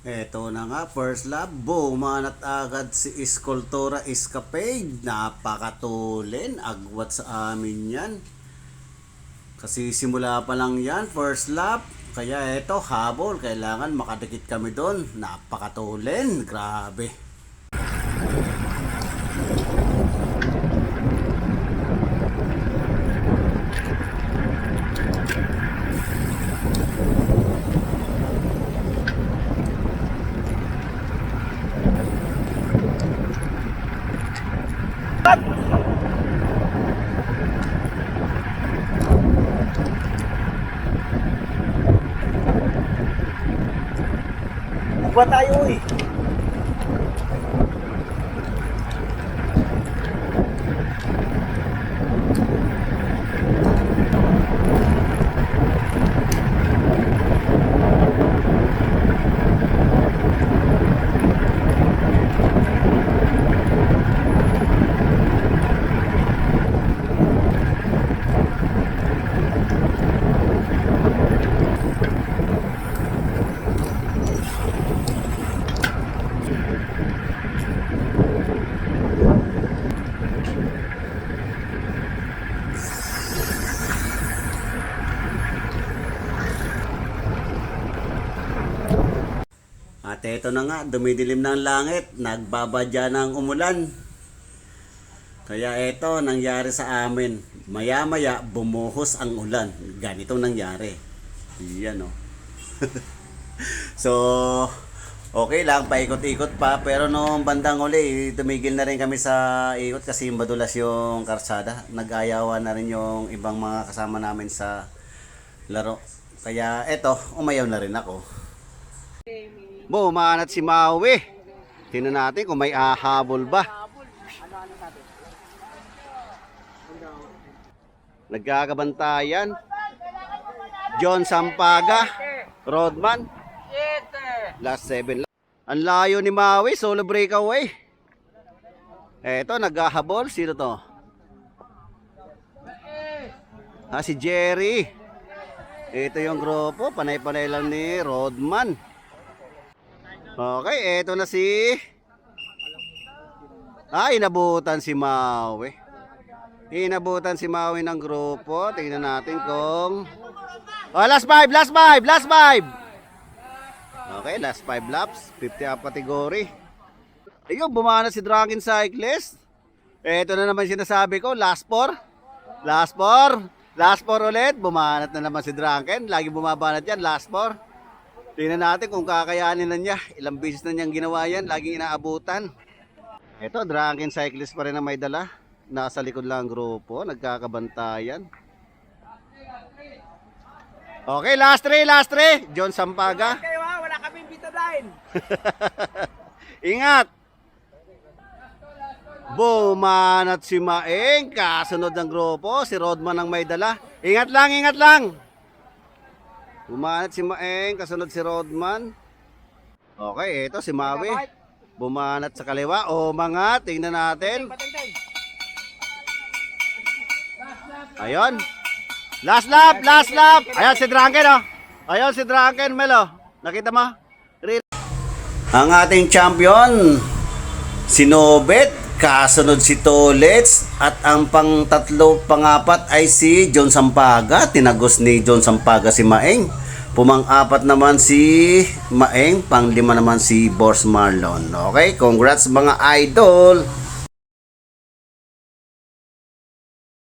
Eto na nga, first lap, bumanat agad si Escultura Escapade. Napakatulin, agwat sa amin yan. Kasi simula pa lang yan, first lap. Kaya eto, habol, kailangan makadikit kami doon. Napakatulin, grabe. Agwat tayo eh. At eto na nga, dumidilim ng langit, nagbabadya ng umulan. Kaya eto, nangyari sa amin. Maya-maya, bumuhos ang ulan. Ganito nangyari. Yan o. So, okay lang, paikot-ikot pa. Pero nung bandang uli, tumigil na rin kami sa ikot kasi madulas yung karsada. Nag-ayawan na rin yung ibang mga kasama namin sa laro. Kaya eto, umayaw na rin ako. Bumanat si Maui. Tingnan natin kung may ahabol ba. Nagkakabantayan. John Sampaga, Rodman. Last 7 lang. Ang layo ni Maui, solo breakaway. Eto, naghahabol. Sino to? Si Jerry. Ito yung grupo, panay-panay lang ni Rodman. Okay, eto na si... inabutan si Maui. Inabutan si Maui ng grupo. Tingnan natin kung... last 5, last 5, last 5! Okay, last 5 laps. 50 up category. Ayun, bumana si Drunken Cyclist. Eto na naman sinasabi ko, last 4. Last 4. Last 4 ulit. Bumanat na naman si Drunken. Lagi bumabanat yan, last 4. Tingnan natin kung kakayanin na niya. Ilang beses na niyang ginawa yan. Laging inaabutan. Ito, Drunken Cyclist pa rin na may dala. Nasa likod lang ang grupo. Nagkakabantayan. Okay, last 3, last 3. John Sampaga. Kayo ha, wala kaming bitadain. Ingat! Bumanat si Maeng. Kasunod ng grupo. Si Rodman ang may dala. Ingat lang, ingat lang. Bumanat si Maeng, kasunod si Rodman. Okay, ito si Maui. Bumanat sa kaliwa. Mga, tingnan natin. Ayun. Last lap, last lap. Ayun si Drunken, oh. Ayun si Drunken, Melo. Nakita mo? Ang ating champion, si Nobet. Kasunod si Tolets. At ang pang-tatlo, pang-apat ay si John Sampaga. Tinagos ni John Sampaga si Maeng. Pumang-apat naman si Maeng. Pang-5 naman si Boss Marlon. Okay, congrats mga idol!